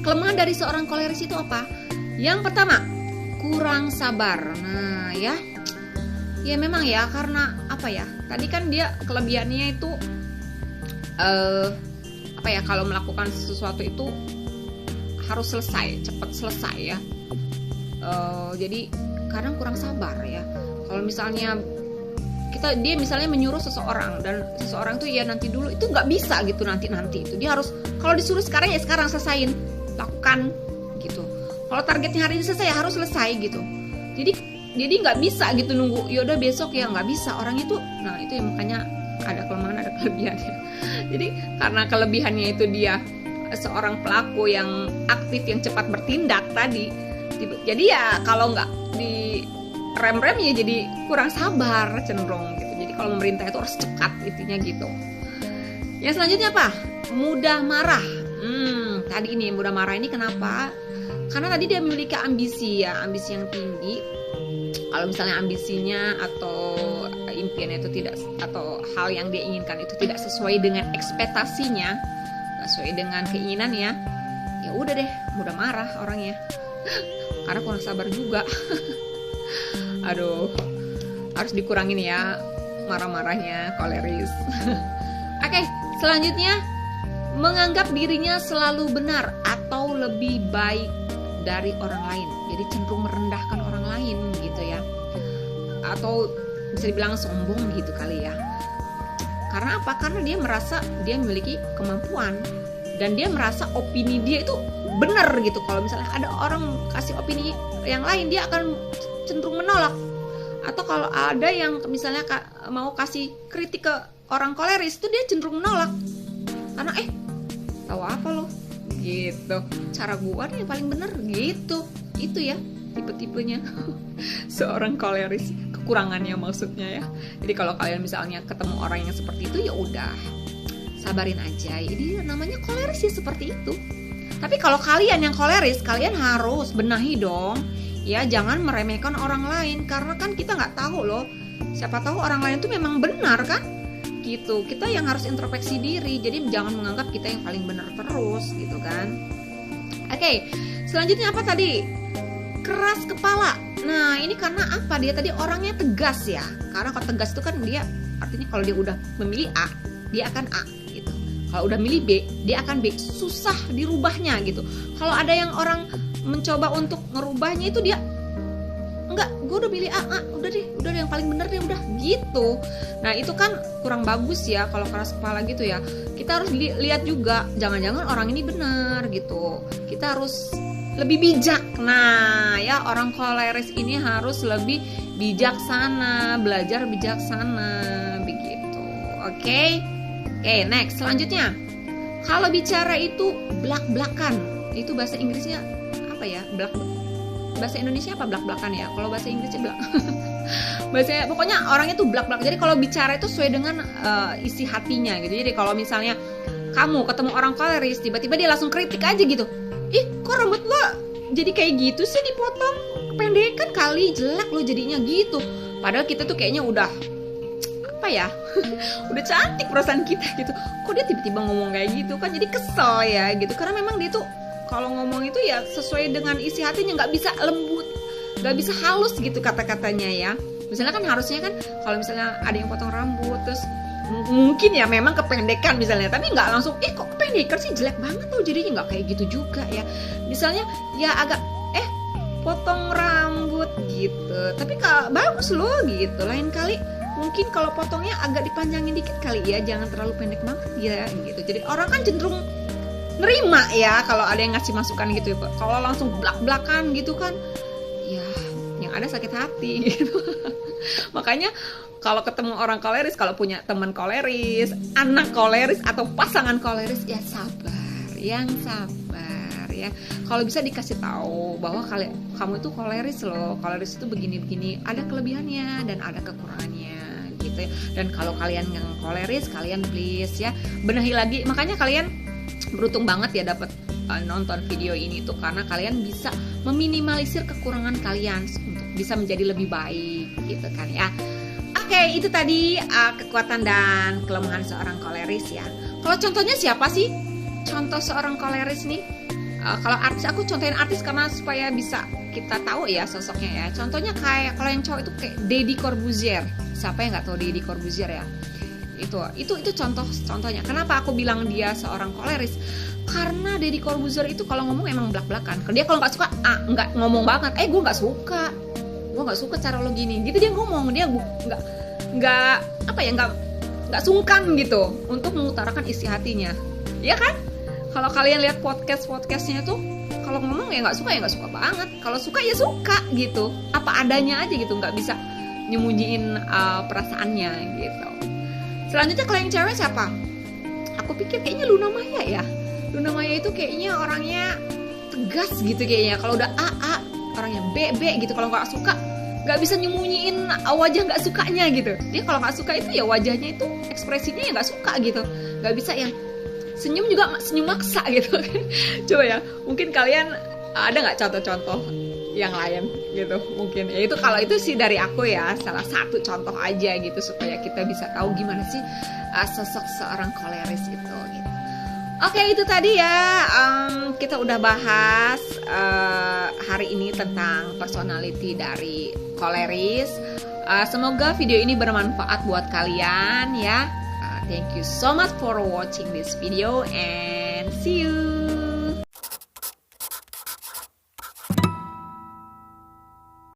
kelemahan dari seorang koleris itu apa? Yang pertama, kurang sabar. Nah ya memang ya, karena apa ya, tadi kan dia kelebihannya itu apa ya, kalau melakukan sesuatu itu harus selesai, cepat selesai ya. Jadi kadang kurang sabar ya. Kalau misalnya dia misalnya menyuruh seseorang, dan seseorang tuh ya nanti dulu, itu nggak bisa gitu, nanti itu dia harus, kalau disuruh sekarang ya sekarang selesain, lakukan gitu. Kalau targetnya hari ini selesai ya harus selesai gitu. Jadi nggak bisa gitu nunggu yaudah besok ya, nggak bisa orang itu. Nah itu yang makanya ada kelemahan ada kelebihannya. Jadi karena kelebihannya itu dia seorang pelaku yang aktif, yang cepat bertindak tadi, jadi ya kalau nggak di rem-rem ya jadi kurang sabar cenderung gitu. Jadi kalau memerintah itu harus cepat, intinya gitu. Yang selanjutnya apa? Mudah marah. Tadi ini mudah marah ini kenapa? Karena tadi dia memiliki ambisi ya, ambisi yang tinggi. Kalau misalnya ambisinya atau impiannya itu tidak, atau hal yang dia inginkan itu tidak sesuai dengan ekspektasinya, nggak sesuai dengan keinginannya, ya udah deh mudah marah orangnya. Karena kurang sabar juga. Aduh, harus dikurangin ya marah-marahnya koleris. Oke, selanjutnya menganggap dirinya selalu benar atau lebih baik dari orang lain. Jadi cenderung merendahkan orang lain gitu ya. Atau bisa dibilang sombong gitu kali ya. Karena apa? Karena dia merasa dia memiliki kemampuan, dan dia merasa opini dia itu benar gitu. Kalau misalnya ada orang kasih opini yang lain, dia akan cenderung menolak. Atau kalau ada yang misalnya mau kasih kritik ke orang koleris, itu dia cenderung menolak. Karena tahu apa lo gitu, cara gua nih yang paling benar gitu. Itu ya tipe-tipenya seorang koleris, kekurangannya maksudnya ya. Jadi kalau kalian misalnya ketemu orang yang seperti itu, ya udah sabarin aja. Jadi namanya koleris ya seperti itu. Tapi kalau kalian yang koleris, kalian harus benahi dong ya, jangan meremehkan orang lain, karena kan kita nggak tahu loh, siapa tahu orang lain itu memang benar kan gitu. Kita yang harus introspeksi diri, jadi jangan menganggap kita yang paling benar terus gitu kan. Oke, selanjutnya apa tadi? Keras kepala. Nah ini karena apa? Dia tadi orangnya tegas ya, karena kalau tegas itu kan dia artinya kalau dia udah memilih A, dia akan A gitu. Kalau udah milih B, dia akan B, susah dirubahnya gitu. Kalau ada yang orang mencoba untuk ngerubahnya itu dia enggak, gue udah pilih A, udah deh yang paling bener deh udah gitu. Nah itu kan kurang bagus ya kalau keras kepala gitu ya. Kita harus lihat juga, jangan-jangan orang ini benar gitu. Kita harus lebih bijak. Nah ya, orang koleris ini harus lebih bijaksana, belajar bijaksana begitu. Oke, next selanjutnya, kalau bicara itu blak-blakan, itu bahasa Inggrisnya apa ya? Bahasa Indonesia apa blak-blakan ya? Kalau bahasa Inggrisnya bahasa, pokoknya orangnya tuh blak-blak. Jadi kalau bicara itu sesuai dengan isi hatinya gitu. Jadi kalau misalnya kamu ketemu orang koleris, tiba-tiba dia langsung kritik aja gitu. Ih, kok rambut lo jadi kayak gitu sih, dipotong kependekan kali, jelek lo jadinya gitu. Padahal kita tuh kayaknya udah apa ya? Udah cantik perasaan kita gitu. Kok dia tiba-tiba ngomong kayak gitu kan, jadi kesel ya gitu. Karena memang dia tuh kalau ngomong itu ya sesuai dengan isi hatinya, nggak bisa lembut, nggak bisa halus gitu kata-katanya ya. Misalnya kan harusnya kan kalau misalnya ada yang potong rambut terus mungkin ya memang kependekan misalnya, tapi nggak langsung kok kependekan sih, jelek banget tuh jadinya, nggak kayak gitu juga ya. Misalnya ya agak potong rambut gitu, tapi bagus loh gitu. Lain kali mungkin kalau potongnya agak dipanjangin dikit kali ya, jangan terlalu pendek banget ya gitu. Jadi orang kan cenderung nerima ya kalau ada yang ngasih masukan gitu ya. Kalau langsung blak-blakan gitu kan ya yang ada sakit hati gitu. Makanya kalau ketemu orang koleris, kalau punya teman koleris, anak koleris atau pasangan koleris, ya sabar, yang sabar ya. Kalau bisa dikasih tahu bahwa kamu itu koleris loh, koleris itu begini-begini, ada kelebihannya dan ada kekurangannya gitu ya. Dan kalau kalian yang koleris, kalian please ya benahi lagi. Makanya kalian beruntung banget ya dapat nonton video ini tuh, karena kalian bisa meminimalisir kekurangan kalian untuk bisa menjadi lebih baik gitu kan ya. Oke, itu tadi kekuatan dan kelemahan seorang koleris ya. Kalau contohnya siapa sih contoh seorang koleris nih? Kalau artis, aku contohin artis karena supaya bisa kita tahu ya sosoknya ya. Contohnya kayak kalau yang cowok itu kayak Deddy Corbuzier. Siapa yang nggak tahu Deddy Corbuzier ya? Itu contohnya. Kenapa aku bilang dia seorang koleris? Karena Deddy Corbuzier itu kalau ngomong emang belak-belakan. Dia kalau nggak suka, nggak ngomong banget. Gue nggak suka cara lo gini. Gitu dia ngomong, dia nggak sungkan gitu untuk mengutarakan isi hatinya, ya kan? Kalau kalian lihat podcastnya tuh, kalau ngomong ya nggak suka banget. Kalau suka ya suka gitu, apa adanya aja gitu, nggak bisa nyembunyiin perasaannya gitu. Selanjutnya kalau yang cewek siapa? Aku pikir kayaknya Luna Maya ya. Luna Maya itu kayaknya orangnya tegas gitu kayaknya. Kalau udah A, orangnya B gitu. Kalau nggak suka, nggak bisa nyembunyiin wajah nggak sukanya gitu. Dia kalau nggak suka itu ya wajahnya itu ekspresinya ya nggak suka gitu. Nggak bisa yang senyum juga senyum maksa gitu. Coba ya, mungkin kalian ada nggak contoh-contoh yang lain gitu? Mungkin ya itu, kalau itu sih dari aku ya, salah satu contoh aja gitu supaya kita bisa tahu gimana sih sosok seorang koleris itu gitu. Oke, itu tadi ya, kita udah bahas hari ini tentang personality dari koleris. Semoga video ini bermanfaat buat kalian ya. Thank you so much for watching this video and see you.